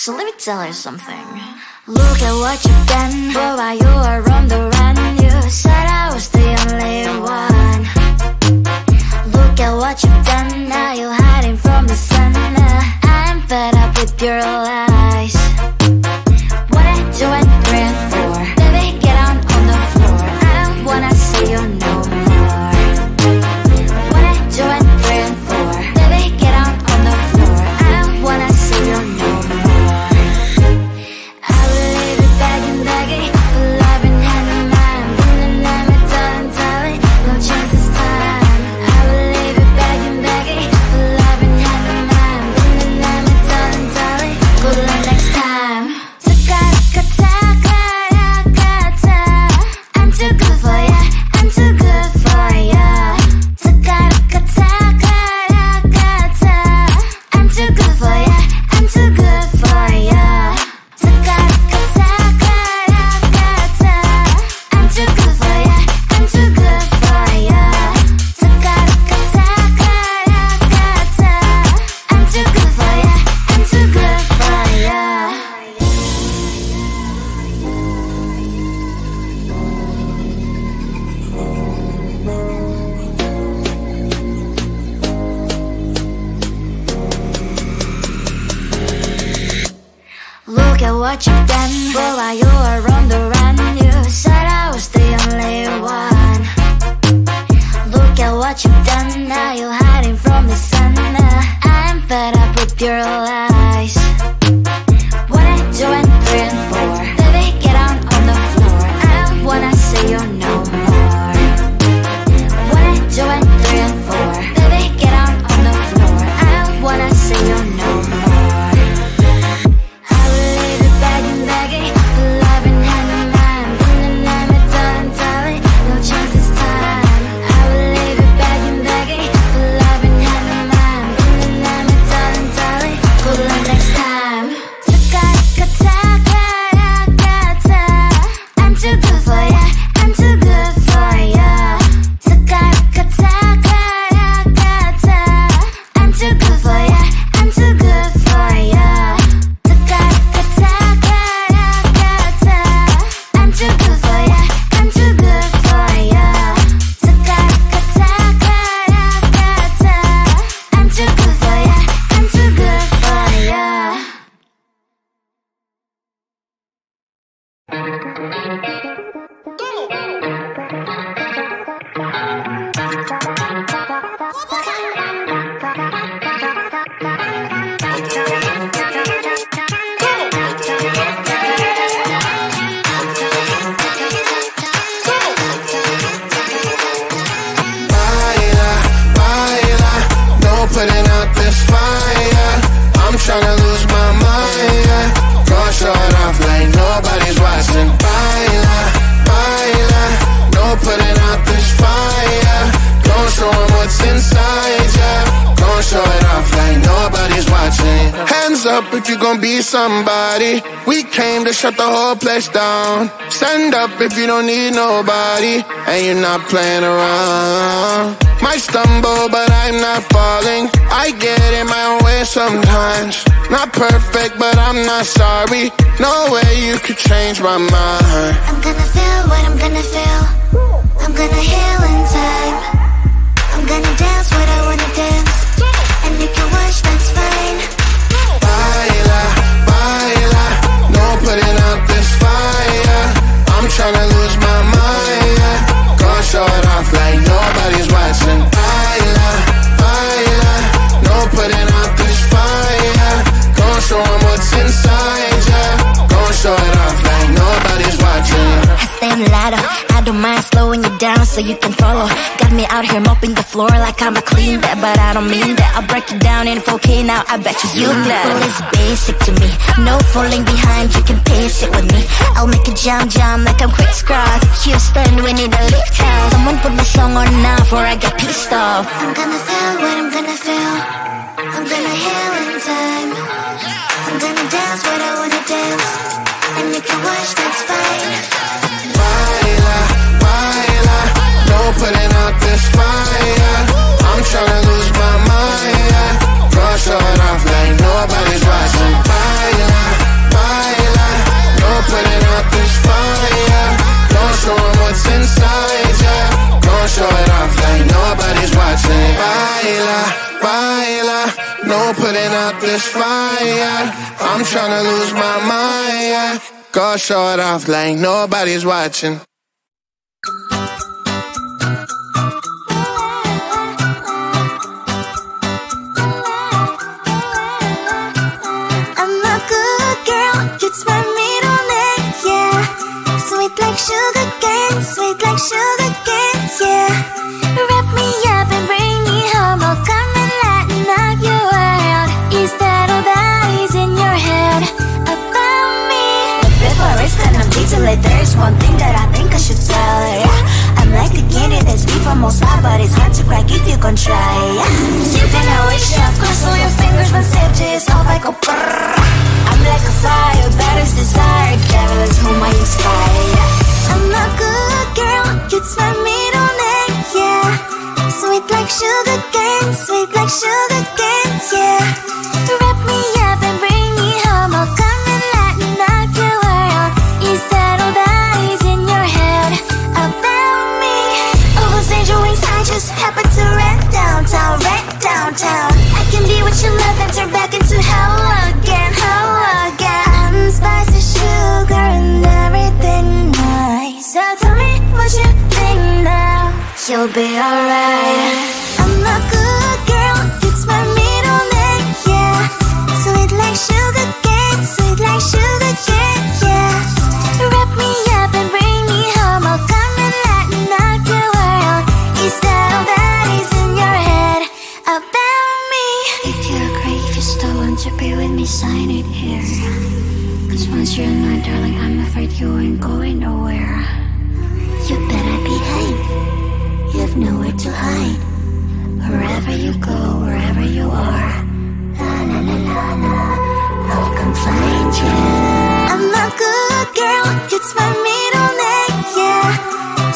So let me tell you something. Look at what you've done, boy, while you were on the run. You said I was the only one. Look at what you've done, now you're hiding from the sun. I'm fed up with your lies. What I do and dream for, baby, get on the floor. I don't wanna see you no more. What I do and dream for, baby, get on the floor. I don't wanna see you no more. I will leave it begging, begging for love and hand in mind. Then I'm a darling, darling, no chance this time. I will leave it begging, begging for love and hand in mind. Then I'm a darling, darling, good luck next time. I'm too good for ya, I'm too good for ya. I'm too good for ya, I'm too good for ya. I'm too good for ya, I'm too good for ya. I'm too good for ya, I'm too good for ya. Look at what you've done, boy, while you were on the run. You said I was the only one. Look at what you've done, now you're hiding from the sun. I'm fed up with your lies. What I do and dream for, baby, get on the floor. I don't wanna see you no more. What I do and dream for, baby, get on the floor. I don't wanna see you no more. I will leave it begging, begging for love and hand in mind. Then I'm a darling, darling, no chance this time. I will leave it begging, begging for love and hand in mind. Then I'm a darling, darling, good luck next time. I'm too good for ya, I'm too good for ya. I'm too good for ya, I'm too good for ya. I'm too good for ya, I'm too good for ya. I'm too good for ya, I'm too good for ya. Baila, baila, no putting out this fire. I'm tryna lose my mind, yeah. Gonna show it off like nobody's watching. Baila, baila, no putting out this fire. Gonna show 'em what's inside, yeah. Gonna show it off like nobody's watching. Hands up if you gon' be somebody. We came to shut the whole place down. Stand up if you don't need nobody and you're not playing around. Might stumble, but I'm not falling. I get in my own way sometimes. Not perfect, but I'm not sorry. No way you could change my mind. I'm gonna feel what I'm gonna feel. I'm gonna heal in time. I'm gonna dance what I wanna dance. And you can watch, that's fine. Baila, baila, no putting out this fire. I'm tryna lose my mind, yeah. Gonna show it off like nobody's watching. Baila, baila, no putting out this fire. Gonna show 'em what's inside, yeah. Gonna show it off like nobody's watching. I stand louder, I don't mind slowing you down so you can follow. Got me out here mopping the floor like I'm a clean that, but I don't mean that. I'll break it down in 4K now, I bet you glad. Well, it's basic to me, no falling behind, you can pace it with me. I'll make a jump like I'm crisscross. Houston, we need a lift house. Someone put my song on now before I get pissed off. I'm gonna feel what I'm gonna feel. I'm gonna heal in time. I'm gonna dance what I wanna dance. And you can watch, that's fine. Baila, baila, no putting out this fire. I'm tryna lose my mind, yeah. Gonna show it off like nobody's watching. Baila, this fire. I'm tryna lose my mind, yeah. Go show it off like nobody's watching. It's my middle name, yeah. Sweet like sugar cane, sweet like sugar cane, yeah. Wrap me up and bring me home. I'll come and lighten up your world. Is that all that is in your head about me? But before I start, I'm detailed. There's one thing that I think I should tell her, yeah. I'm like the candy that's deep from most high, but it's hard to crack if you can try, yeah. You can always shove, cross all your fingers when safety is off, I go brrrr. I'm like a fire, batters desire, devil is whom I inspire. I'm a good girl, it's my middle name, yeah. Sweet like sugar cane, sweet like sugar cane, yeah. Wrap me up and bring me home, I'll come and lighten up your world. Is that all that is in your head about me? Oh, those angel wings, I just happen to rent downtown, rent downtown. I can be what you love and turn back into hell again, hell. Spicy sugar and everything nice. So tell me what you think now. You'll be alright. I'm a good girl, it's my middle name, yeah. Sweet like sugar cane, sweet like sugar cane, yeah. Wrap me up and bring me home, I'll come and lighten up your world. Is that all that is in your head about me? If you agree, if you still want to be with me, sign it here. Once you're mine, darling, I'm afraid you ain't going nowhere. You better behave, you have nowhere to hide. Wherever you go, wherever you are, la la la la la, I'll come find you. I'm a good girl, it's my middle name, yeah.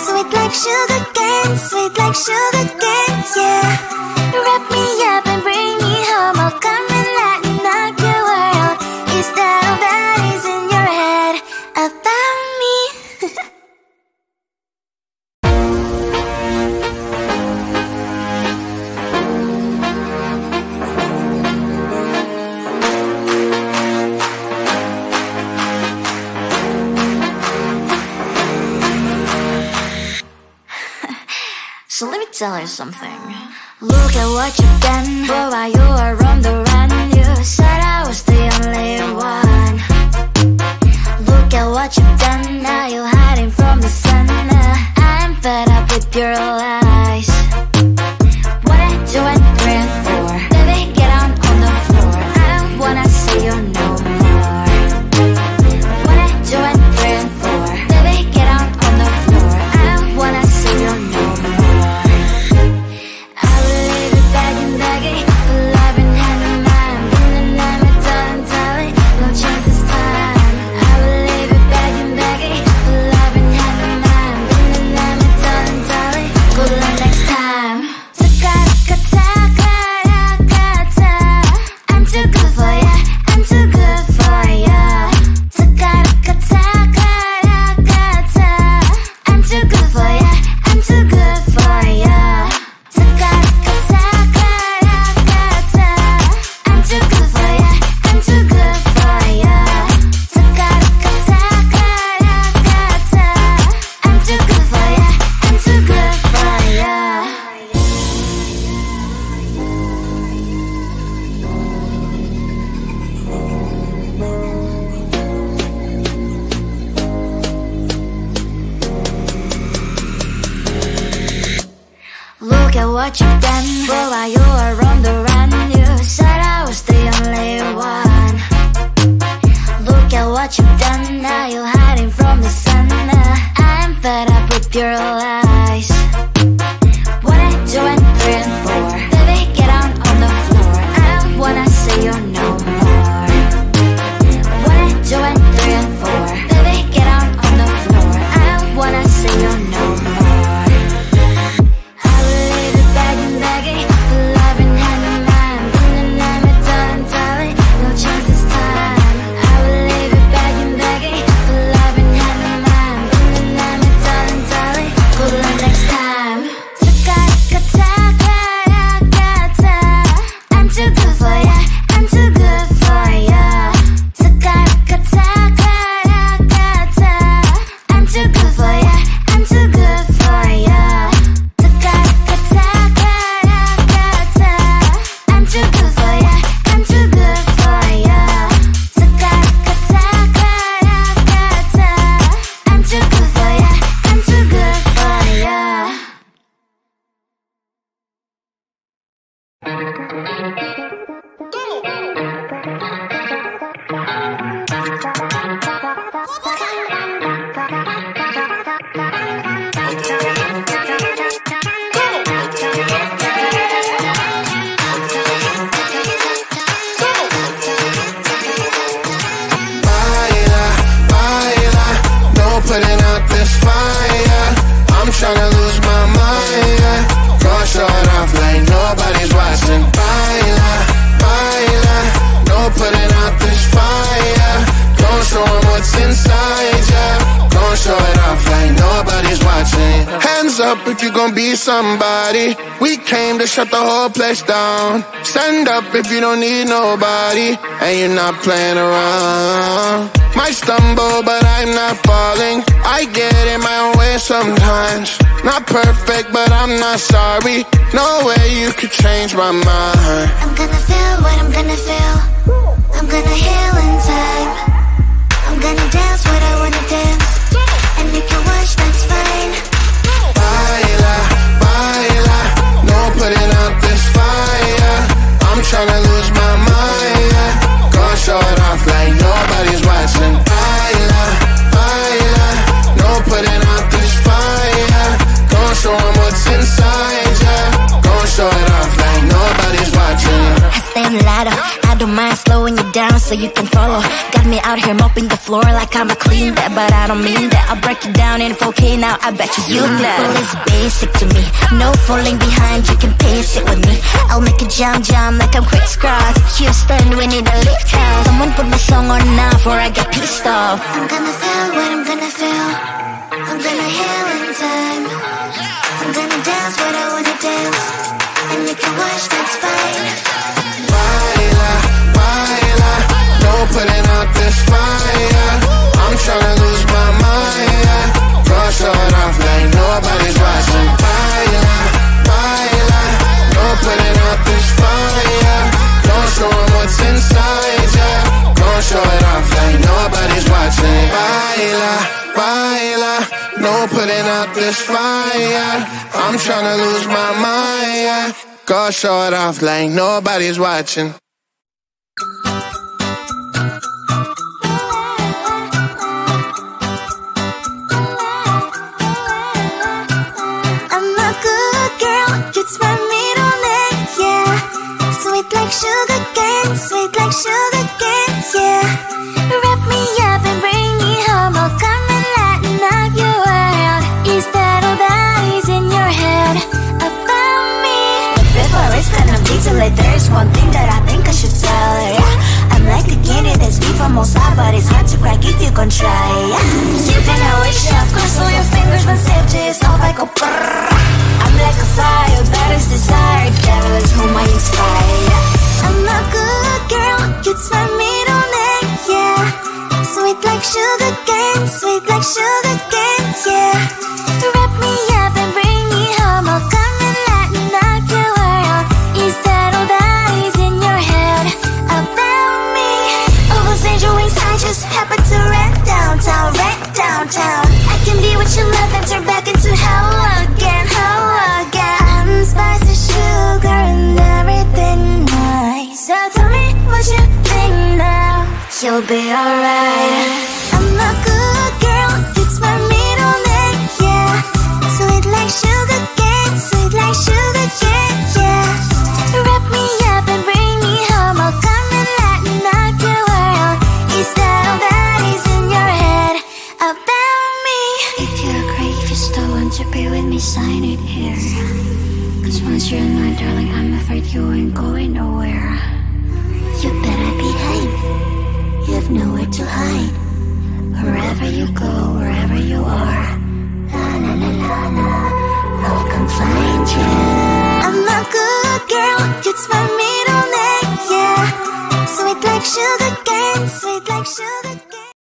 Sweet like sugar cane, sweet like sugar cane, yeah. Wrap me up and bring me home, I'll come and lighten up your world. Is that all that is in your head about me? So let me tell you something. Look at what you've done, boy, while you were on the run. You said I was the only one. Look at what you've done, now you're hiding from the sun. I'm fed up with your lies. What I do and bring for, baby, get on the floor. I don't wanna see you no more. What I do and bring for, baby, get on the floor. I don't wanna see you no more. I will leave it begging, begging, for love and hand in mind. Bring the name of darling, darling, no chance this time. I will leave it begging, begging, for love and hand in mind. Bring the name of darling, darling, good luck next time. I'm too good for ya, I'm too good for ya. I'm too good for ya, I'm too good for ya. I'm too good for ya, I'm too good for ya. I'm too good for ya, I'm too good for ya. Look at what you've done, boy, while you were on the run. You said I was the only one. Look at what you've done, now you're hiding from the sun. I'm fed up with your lies. What I do and bring for, baby, get on the floor. I don't wanna see you no more. What I do and bring for, baby, get on the floor. I don't wanna see you no more. I will leave it begging, begging, for love and hand in putting out this fire. Gon' show 'em what's inside, yeah. Gon' show it off like nobody's watching. Hands up if you gon' be somebody. We came to shut the whole place down. Stand up if you don't need nobody, and you're not playing around. Might stumble, but I'm not falling. I get in my own way sometimes. Not perfect, but I'm not sorry. No way you could change my mind. I'm gonna feel what I'm gonna feel. I'm gonna heal in time. I'm gonna dance what I wanna dance. And you can watch, that's fine. Baila, baila, no putting out this fire. I'm tryna lose my mind, yeah. Gonna show it off like nobody's watching. Baila, baila, no putting out this fire. Gonna show 'em what's inside, yeah. Gonna show it off like nobody's watching. I stand louder, I don't mind slowing you down so you can follow. Got me out here mopping the floor like I'm a clean that, but I don't mean that. I'll break you down in 4K now, I bet you glad. Well, it's basic to me, no falling behind, you can pace it with me. I'll make a jump like I'm crisscross. Houston, we need a lift house. Someone put my song on now before I get pissed off. I'm gonna feel what I'm gonna feel. I'm gonna heal in time. I'm gonna dance what I wanna dance. And you can watch, that's fine. Baila, baila, no putting out this fire. I'm tryna lose my mind, yeah. Gonna show it off like nobody's watching. Baila, baila, no putting out this fire. Gonna show 'em what's inside, yeah. Gonna show it off like nobody's watching. Baila, baila, no putting out this fire. I'm tryna lose my mind, yeah. Gonna show it off like nobody's watching. I'm a good girl, it's my middle name, yeah. Sweet like sugar cane, yeah. Wrap me up and bring me home, I'll come and lighten up your world. Is that all that is in your head about me? But before it's gonna be too late, there's one thing that I think I should tell her, yeah. I'm like a candy that's deep from outside, but it's hard to crack if you can try, yeah. You can always shove, cross all your fingers when safety is off, I go brrrr. I'm like a fire, that is desire, devil is whom I inspire, yeah. I'm a good girl, it's my middle name, yeah. Sweet like sugar cane, yeah. Wrap me up and bring me home, I'll come and lighten up your world. Is that all that is in your head about me? Overstand your wings, I just happen to rent downtown. I can be what you love and turn back into hell again. I'm spicy sugar and everything nice. So tell me what you think now, you'll be alright. I'm a good girl, it's my middle name, yeah. Sweet like sugar cane, yeah. Wrap me up and bring me home, I'll come and lighten up your world. Is that all that is in your head about me? If you agree, if you still want to be with me, sign it here. Cause once you're mine, darling, I'm afraid you ain't going nowhere. You better behave, you have nowhere to hide. Wherever you go, wherever you are, la la la la la, love can find you.